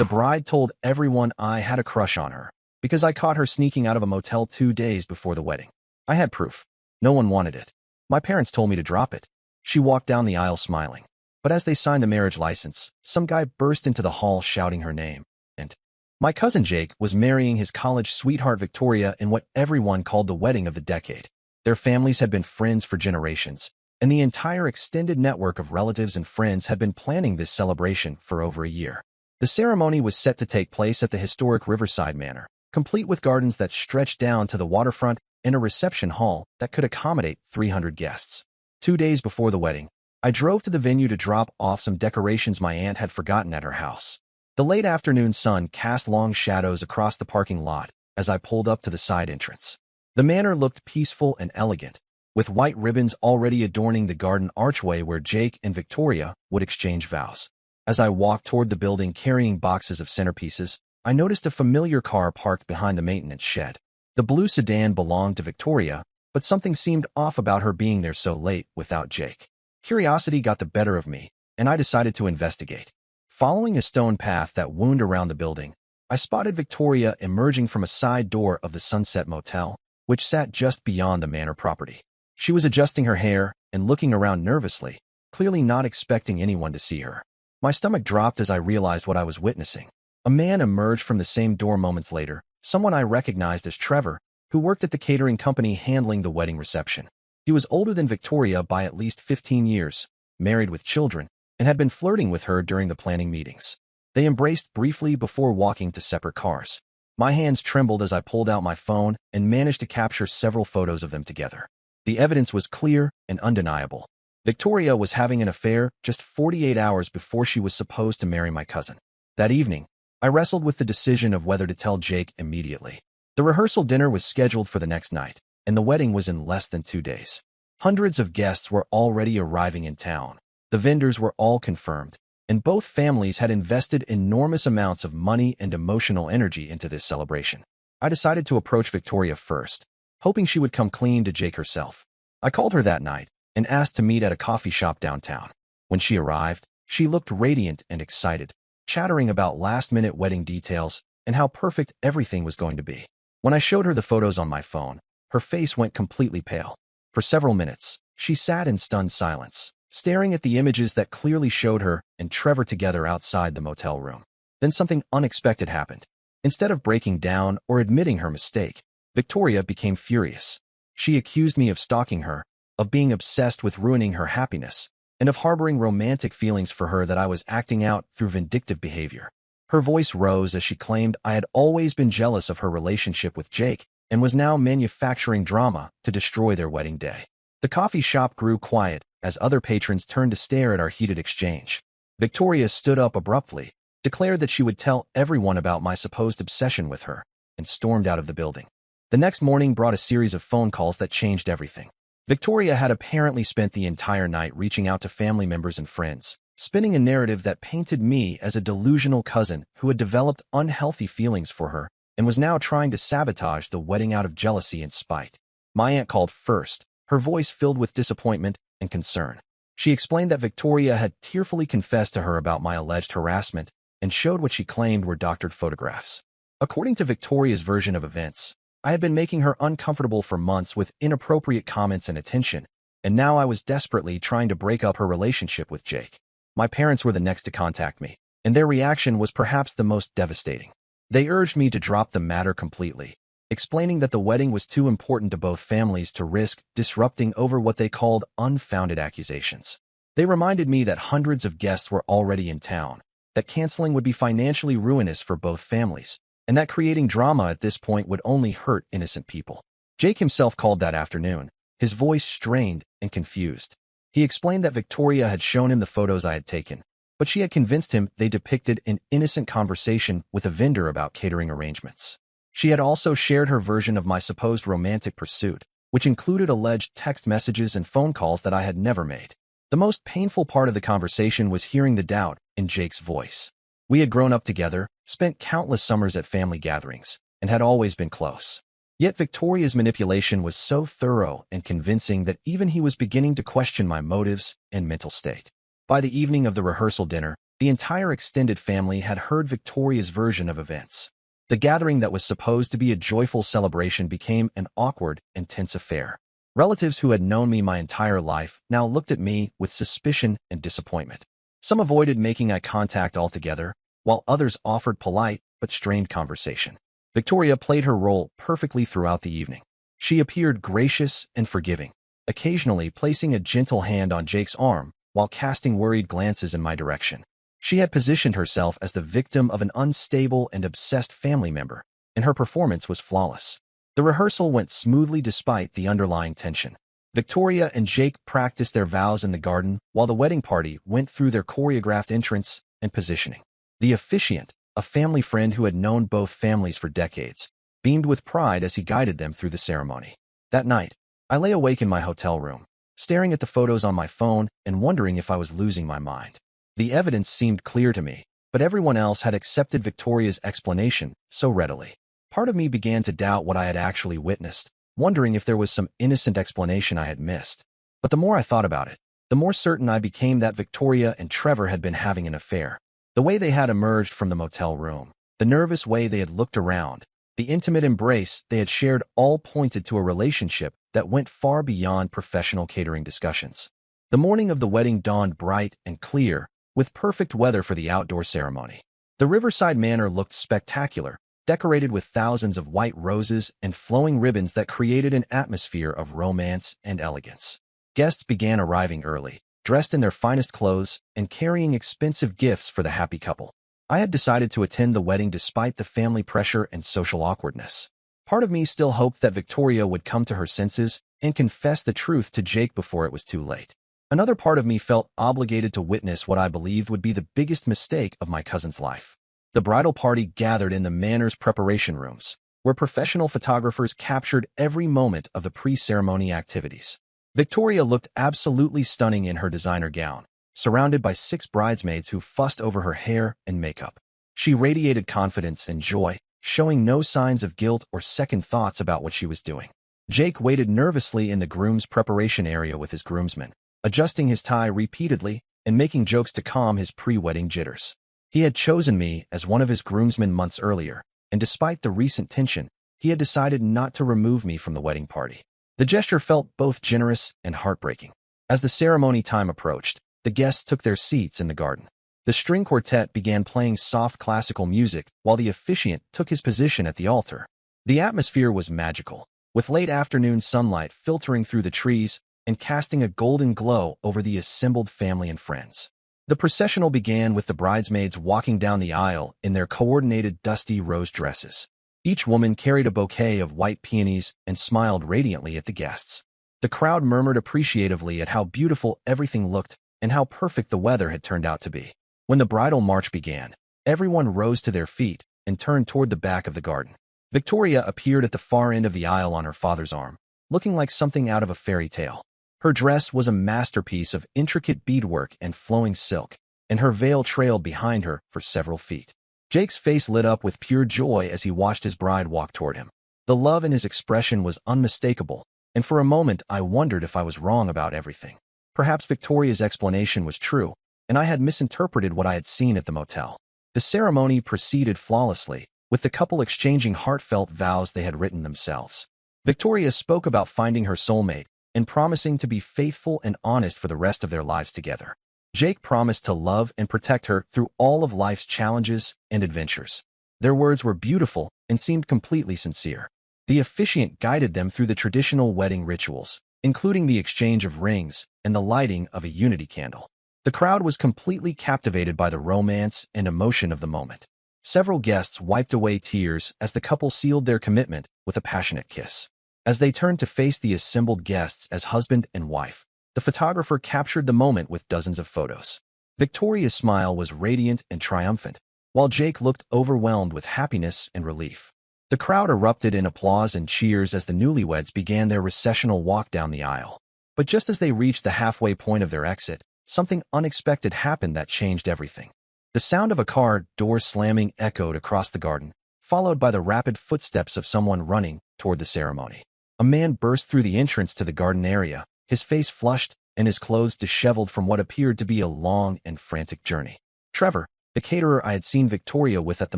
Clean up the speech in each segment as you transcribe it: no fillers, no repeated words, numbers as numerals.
The bride told everyone I had a crush on her because I caught her sneaking out of a motel 2 days before the wedding. I had proof. No one wanted it. My parents told me to drop it. She walked down the aisle smiling. But as they signed the marriage license, some guy burst into the hall shouting her name. And my cousin Jake was marrying his college sweetheart Victoria in what everyone called the wedding of the decade. Their families had been friends for generations, and the entire extended network of relatives and friends had been planning this celebration for over a year. The ceremony was set to take place at the historic Riverside Manor, complete with gardens that stretched down to the waterfront and a reception hall that could accommodate 300 guests. 2 days before the wedding, I drove to the venue to drop off some decorations my aunt had forgotten at her house. The late afternoon sun cast long shadows across the parking lot as I pulled up to the side entrance. The manor looked peaceful and elegant, with white ribbons already adorning the garden archway where Jake and Victoria would exchange vows. As I walked toward the building carrying boxes of centerpieces, I noticed a familiar car parked behind the maintenance shed. The blue sedan belonged to Victoria, but something seemed off about her being there so late without Jake. Curiosity got the better of me, and I decided to investigate. Following a stone path that wound around the building, I spotted Victoria emerging from a side door of the Sunset Motel, which sat just beyond the manor property. She was adjusting her hair and looking around nervously, clearly not expecting anyone to see her. My stomach dropped as I realized what I was witnessing. A man emerged from the same door moments later, someone I recognized as Trevor, who worked at the catering company handling the wedding reception. He was older than Victoria by at least 15 years, married with children, and had been flirting with her during the planning meetings. They embraced briefly before walking to separate cars. My hands trembled as I pulled out my phone and managed to capture several photos of them together. The evidence was clear and undeniable. Victoria was having an affair just 48 hours before she was supposed to marry my cousin. That evening, I wrestled with the decision of whether to tell Jake immediately. The rehearsal dinner was scheduled for the next night, and the wedding was in less than 2 days. Hundreds of guests were already arriving in town. The vendors were all confirmed, and both families had invested enormous amounts of money and emotional energy into this celebration. I decided to approach Victoria first, hoping she would come clean to Jake herself. I called her that night and asked to meet at a coffee shop downtown. When she arrived, she looked radiant and excited, chattering about last-minute wedding details and how perfect everything was going to be. When I showed her the photos on my phone, her face went completely pale. For several minutes, she sat in stunned silence, staring at the images that clearly showed her and Trevor together outside the motel room. Then something unexpected happened. Instead of breaking down or admitting her mistake, Victoria became furious. She accused me of stalking her, of being obsessed with ruining her happiness, and of harboring romantic feelings for her that I was acting out through vindictive behavior. Her voice rose as she claimed I had always been jealous of her relationship with Jake and was now manufacturing drama to destroy their wedding day. The coffee shop grew quiet as other patrons turned to stare at our heated exchange. Victoria stood up abruptly, declared that she would tell everyone about my supposed obsession with her, and stormed out of the building. The next morning brought a series of phone calls that changed everything. Victoria had apparently spent the entire night reaching out to family members and friends, spinning a narrative that painted me as a delusional cousin who had developed unhealthy feelings for her and was now trying to sabotage the wedding out of jealousy and spite. My aunt called first, her voice filled with disappointment and concern. She explained that Victoria had tearfully confessed to her about my alleged harassment and showed what she claimed were doctored photographs. According to Victoria's version of events, I had been making her uncomfortable for months with inappropriate comments and attention, and now I was desperately trying to break up her relationship with Jake. My parents were the next to contact me, and their reaction was perhaps the most devastating. They urged me to drop the matter completely, explaining that the wedding was too important to both families to risk disrupting over what they called unfounded accusations. They reminded me that hundreds of guests were already in town, that canceling would be financially ruinous for both families, and that creating drama at this point would only hurt innocent people. Jake himself called that afternoon, his voice strained and confused. He explained that Victoria had shown him the photos I had taken, but she had convinced him they depicted an innocent conversation with a vendor about catering arrangements. She had also shared her version of my supposed romantic pursuit, which included alleged text messages and phone calls that I had never made. The most painful part of the conversation was hearing the doubt in Jake's voice. We had grown up together, spent countless summers at family gatherings, and had always been close. Yet Victoria's manipulation was so thorough and convincing that even he was beginning to question my motives and mental state. By the evening of the rehearsal dinner, The entire extended family had heard Victoria's version of events. The gathering that was supposed to be a joyful celebration became an awkward and tense affair. Relatives who had known me my entire life now looked at me with suspicion and disappointment. Some avoided making eye contact altogether, while others offered polite but strained conversation. Victoria played her role perfectly throughout the evening. She appeared gracious and forgiving, occasionally placing a gentle hand on Jake's arm while casting worried glances in my direction. She had positioned herself as the victim of an unstable and obsessed family member, and her performance was flawless. The rehearsal went smoothly despite the underlying tension. Victoria and Jake practiced their vows in the garden while the wedding party went through their choreographed entrance and positioning. The officiant, a family friend who had known both families for decades, beamed with pride as he guided them through the ceremony. That night, I lay awake in my hotel room, staring at the photos on my phone and wondering if I was losing my mind. The evidence seemed clear to me, but everyone else had accepted Victoria's explanation so readily. Part of me began to doubt what I had actually witnessed, wondering if there was some innocent explanation I had missed. But the more I thought about it, the more certain I became that Victoria and Trevor had been having an affair. The way they had emerged from the motel room, the nervous way they had looked around, the intimate embrace they had shared all pointed to a relationship that went far beyond professional catering discussions. The morning of the wedding dawned bright and clear, with perfect weather for the outdoor ceremony. The Riverside Manor looked spectacular, decorated with thousands of white roses and flowing ribbons that created an atmosphere of romance and elegance. Guests began arriving early, dressed in their finest clothes and carrying expensive gifts for the happy couple. I had decided to attend the wedding despite the family pressure and social awkwardness. Part of me still hoped that Victoria would come to her senses and confess the truth to Jake before it was too late. Another part of me felt obligated to witness what I believed would be the biggest mistake of my cousin's life. The bridal party gathered in the manor's preparation rooms, where professional photographers captured every moment of the pre-ceremony activities. Victoria looked absolutely stunning in her designer gown, surrounded by 6 bridesmaids who fussed over her hair and makeup. She radiated confidence and joy, showing no signs of guilt or second thoughts about what she was doing. Jake waited nervously in the groom's preparation area with his groomsmen, adjusting his tie repeatedly and making jokes to calm his pre-wedding jitters. He had chosen me as one of his groomsmen months earlier, and despite the recent tension, he had decided not to remove me from the wedding party. The gesture felt both generous and heartbreaking. As the ceremony time approached, the guests took their seats in the garden. The string quartet began playing soft classical music while the officiant took his position at the altar. The atmosphere was magical, with late afternoon sunlight filtering through the trees and casting a golden glow over the assembled family and friends. The processional began with the bridesmaids walking down the aisle in their coordinated dusty rose dresses. Each woman carried a bouquet of white peonies and smiled radiantly at the guests. The crowd murmured appreciatively at how beautiful everything looked and how perfect the weather had turned out to be. When the bridal march began, everyone rose to their feet and turned toward the back of the garden. Victoria appeared at the far end of the aisle on her father's arm, looking like something out of a fairy tale. Her dress was a masterpiece of intricate beadwork and flowing silk, and her veil trailed behind her for several feet. Jake's face lit up with pure joy as he watched his bride walk toward him. The love in his expression was unmistakable, and for a moment I wondered if I was wrong about everything. Perhaps Victoria's explanation was true, and I had misinterpreted what I had seen at the motel. The ceremony proceeded flawlessly, with the couple exchanging heartfelt vows they had written themselves. Victoria spoke about finding her soulmate and promising to be faithful and honest for the rest of their lives together. Jake promised to love and protect her through all of life's challenges and adventures. Their words were beautiful and seemed completely sincere. The officiant guided them through the traditional wedding rituals, including the exchange of rings and the lighting of a unity candle. The crowd was completely captivated by the romance and emotion of the moment. Several guests wiped away tears as the couple sealed their commitment with a passionate kiss. As they turned to face the assembled guests as husband and wife, the photographer captured the moment with dozens of photos. Victoria's smile was radiant and triumphant, while Jake looked overwhelmed with happiness and relief. The crowd erupted in applause and cheers as the newlyweds began their recessional walk down the aisle. But just as they reached the halfway point of their exit, something unexpected happened that changed everything. The sound of a car door slamming echoed across the garden, followed by the rapid footsteps of someone running toward the ceremony. A man burst through the entrance to the garden area, his face flushed and his clothes disheveled from what appeared to be a long and frantic journey. Trevor, the caterer I had seen Victoria with at the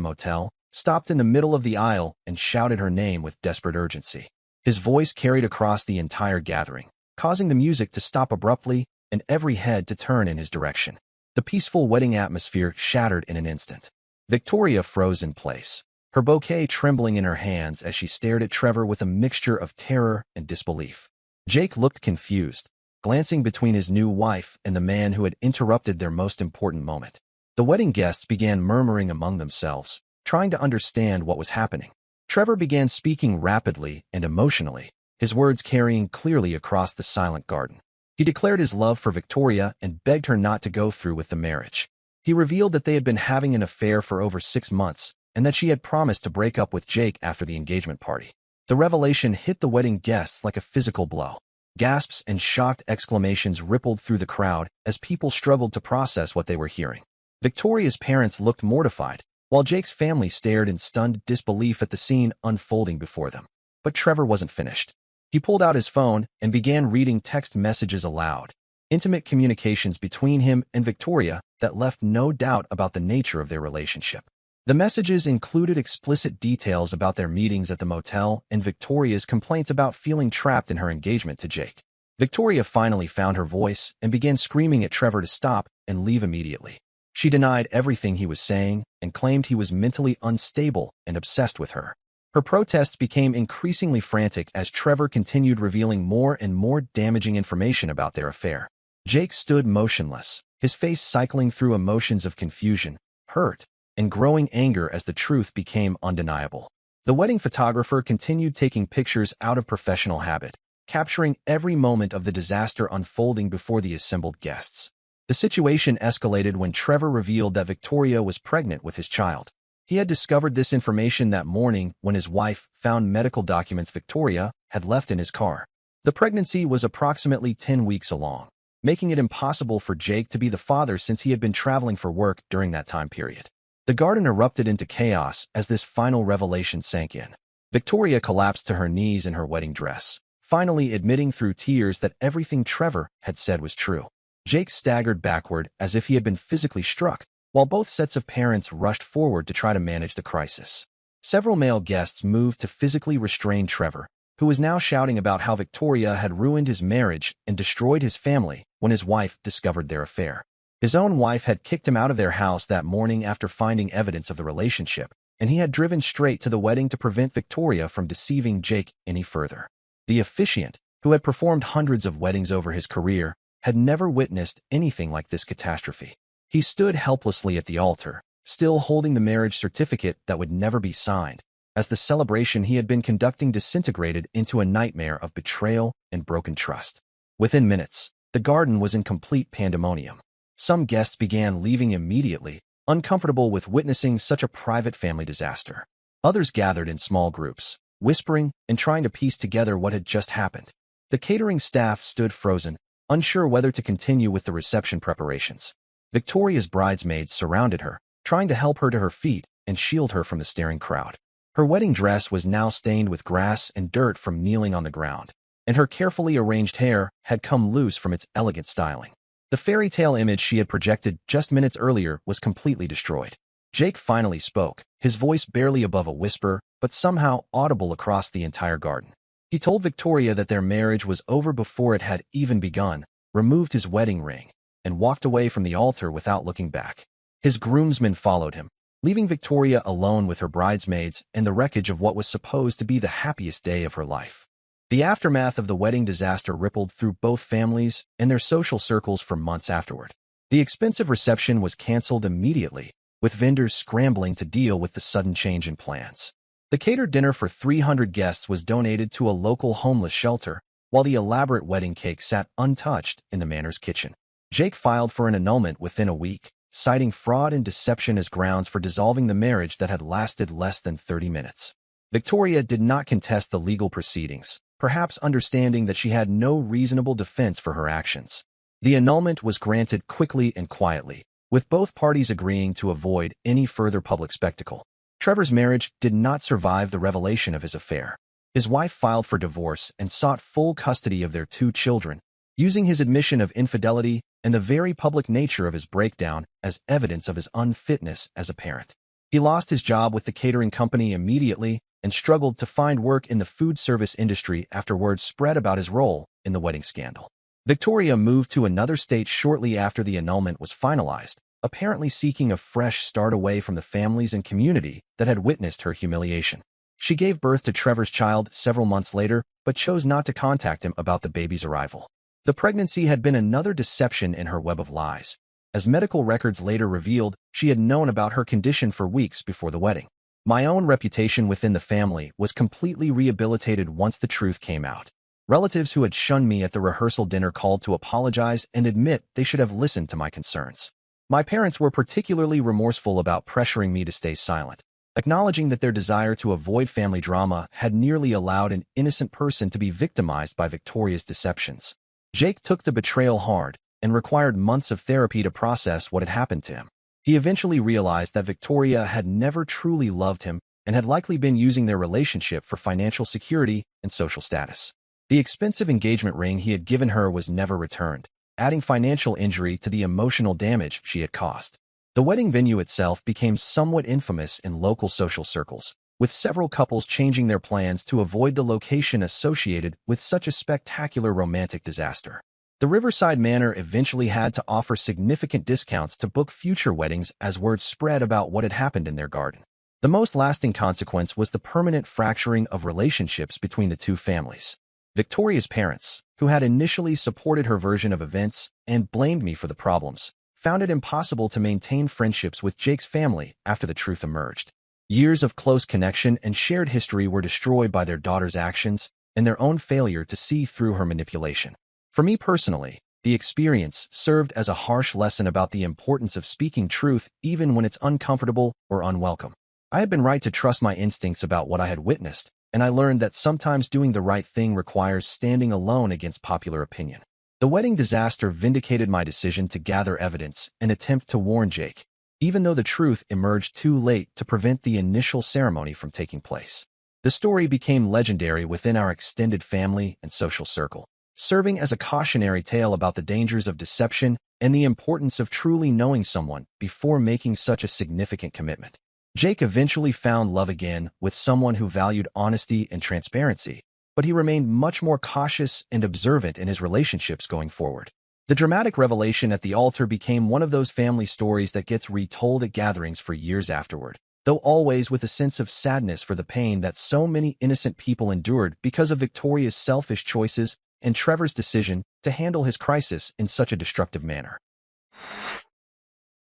motel, stopped in the middle of the aisle and shouted her name with desperate urgency. His voice carried across the entire gathering, causing the music to stop abruptly and every head to turn in his direction. The peaceful wedding atmosphere shattered in an instant. Victoria froze in place, her bouquet trembling in her hands as she stared at Trevor with a mixture of terror and disbelief. Jake looked confused, glancing between his new wife and the man who had interrupted their most important moment. The wedding guests began murmuring among themselves, trying to understand what was happening. Trevor began speaking rapidly and emotionally, his words carrying clearly across the silent garden. He declared his love for Victoria and begged her not to go through with the marriage. He revealed that they had been having an affair for over 6 months and that she had promised to break up with Jake after the engagement party. The revelation hit the wedding guests like a physical blow. Gasps and shocked exclamations rippled through the crowd as people struggled to process what they were hearing. Victoria's parents looked mortified, while Jake's family stared in stunned disbelief at the scene unfolding before them. But Trevor wasn't finished. He pulled out his phone and began reading text messages aloud, intimate communications between him and Victoria that left no doubt about the nature of their relationship. The messages included explicit details about their meetings at the motel and Victoria's complaints about feeling trapped in her engagement to Jake. Victoria finally found her voice and began screaming at Trevor to stop and leave immediately. She denied everything he was saying and claimed he was mentally unstable and obsessed with her. Her protests became increasingly frantic as Trevor continued revealing more and more damaging information about their affair. Jake stood motionless, his face cycling through emotions of confusion, hurt, and growing anger as the truth became undeniable. The wedding photographer continued taking pictures out of professional habit, capturing every moment of the disaster unfolding before the assembled guests. The situation escalated when Trevor revealed that Victoria was pregnant with his child. He had discovered this information that morning when his wife found medical documents Victoria had left in his car. The pregnancy was approximately 10 weeks along, making it impossible for Jake to be the father since he had been traveling for work during that time period. The garden erupted into chaos as this final revelation sank in. Victoria collapsed to her knees in her wedding dress, finally admitting through tears that everything Trevor had said was true. Jake staggered backward as if he had been physically struck, while both sets of parents rushed forward to try to manage the crisis. Several male guests moved to physically restrain Trevor, who was now shouting about how Victoria had ruined his marriage and destroyed his family when his wife discovered their affair. His own wife had kicked him out of their house that morning after finding evidence of the relationship, and he had driven straight to the wedding to prevent Victoria from deceiving Jake any further. The officiant, who had performed hundreds of weddings over his career, had never witnessed anything like this catastrophe. He stood helplessly at the altar, still holding the marriage certificate that would never be signed, as the celebration he had been conducting disintegrated into a nightmare of betrayal and broken trust. Within minutes, the garden was in complete pandemonium. Some guests began leaving immediately, uncomfortable with witnessing such a private family disaster. Others gathered in small groups, whispering and trying to piece together what had just happened. The catering staff stood frozen, unsure whether to continue with the reception preparations. Victoria's bridesmaids surrounded her, trying to help her to her feet and shield her from the staring crowd. Her wedding dress was now stained with grass and dirt from kneeling on the ground, and her carefully arranged hair had come loose from its elegant styling. The fairy tale image she had projected just minutes earlier was completely destroyed. Jake finally spoke, his voice barely above a whisper, but somehow audible across the entire garden. He told Victoria that their marriage was over before it had even begun, removed his wedding ring, and walked away from the altar without looking back. His groomsmen followed him, leaving Victoria alone with her bridesmaids and the wreckage of what was supposed to be the happiest day of her life. The aftermath of the wedding disaster rippled through both families and their social circles for months afterward. The expensive reception was canceled immediately, with vendors scrambling to deal with the sudden change in plans. The catered dinner for 300 guests was donated to a local homeless shelter, while the elaborate wedding cake sat untouched in the manor's kitchen. Jake filed for an annulment within a week, citing fraud and deception as grounds for dissolving the marriage that had lasted less than 30 minutes. Victoria did not contest the legal proceedings, perhaps understanding that she had no reasonable defense for her actions. The annulment was granted quickly and quietly, with both parties agreeing to avoid any further public spectacle. Trevor's marriage did not survive the revelation of his affair. His wife filed for divorce and sought full custody of their 2 children, using his admission of infidelity and the very public nature of his breakdown as evidence of his unfitness as a parent. He lost his job with the catering company immediately and struggled to find work in the food service industry after word spread about his role in the wedding scandal. Victoria moved to another state shortly after the annulment was finalized, apparently seeking a fresh start away from the families and community that had witnessed her humiliation. She gave birth to Trevor's child several months later, but chose not to contact him about the baby's arrival. The pregnancy had been another deception in her web of lies. As medical records later revealed, she had known about her condition for weeks before the wedding. My own reputation within the family was completely rehabilitated once the truth came out. Relatives who had shunned me at the rehearsal dinner called to apologize and admit they should have listened to my concerns. My parents were particularly remorseful about pressuring me to stay silent, acknowledging that their desire to avoid family drama had nearly allowed an innocent person to be victimized by Victoria's deceptions. Jake took the betrayal hard and required months of therapy to process what had happened to him. He eventually realized that Victoria had never truly loved him and had likely been using their relationship for financial security and social status. The expensive engagement ring he had given her was never returned, adding financial injury to the emotional damage she had caused. The wedding venue itself became somewhat infamous in local social circles, with several couples changing their plans to avoid the location associated with such a spectacular romantic disaster. The Riverside Manor eventually had to offer significant discounts to book future weddings as word spread about what had happened in their garden. The most lasting consequence was the permanent fracturing of relationships between the two families. Victoria's parents, who had initially supported her version of events and blamed me for the problems, found it impossible to maintain friendships with Jake's family after the truth emerged. Years of close connection and shared history were destroyed by their daughter's actions and their own failure to see through her manipulation. For me personally, the experience served as a harsh lesson about the importance of speaking truth even when it's uncomfortable or unwelcome. I had been right to trust my instincts about what I had witnessed, and I learned that sometimes doing the right thing requires standing alone against popular opinion. The wedding disaster vindicated my decision to gather evidence and attempt to warn Jake, even though the truth emerged too late to prevent the initial ceremony from taking place. The story became legendary within our extended family and social circle, serving as a cautionary tale about the dangers of deception and the importance of truly knowing someone before making such a significant commitment. Jake eventually found love again with someone who valued honesty and transparency, but he remained much more cautious and observant in his relationships going forward. The dramatic revelation at the altar became one of those family stories that gets retold at gatherings for years afterward, though always with a sense of sadness for the pain that so many innocent people endured because of Victoria's selfish choices and Trevor's decision to handle his crisis in such a destructive manner.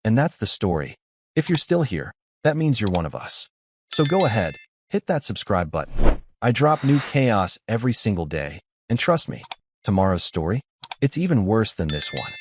And that's the story. If you're still here, that means you're one of us. So go ahead, hit that subscribe button. I drop new chaos every single day, and trust me, tomorrow's story, it's even worse than this one.